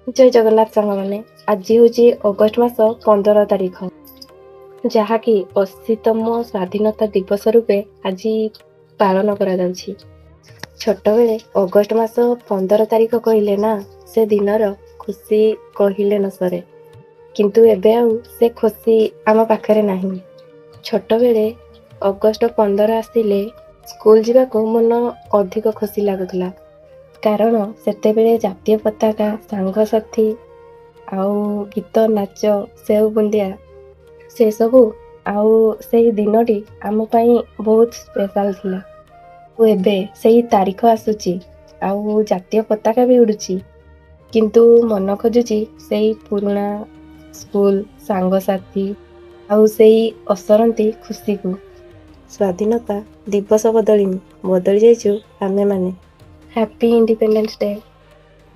जय जगन्नाथ सांग मैंने आज हूँ अगस्ट मास 15 तारीख जहाँकि 80तम स्वाधीनता दिवस रूपे आज पालन करा छोट बेले अगस्ट मास 15 तारीख कहले ना से दिनर खुशी कहले न सरे किंतु एबे आउ से खुशी आम पाखरे नहीं। छोट बेले अगस्ट 15 आसिले स्कूल जावाक मन अधिक खुशी लगुला कारण सेतेबेले जातीय पताका सांगसाथी आउ गीत नाच सेव बुंदिया से सबू आउ से दिनटी आम पाई बहुत स्पेशल थिला। एबे सेही तारीख आसुची आउ जातीय पताका भी उड़ुची किंतु मन खोजुची सेही पुराना स्कूल सांगसाथी आउ सेही असरंती खुशी को। स्वाधीनता दिवस बदलिनी बदली जाइछु आमे माने। Happy independence day.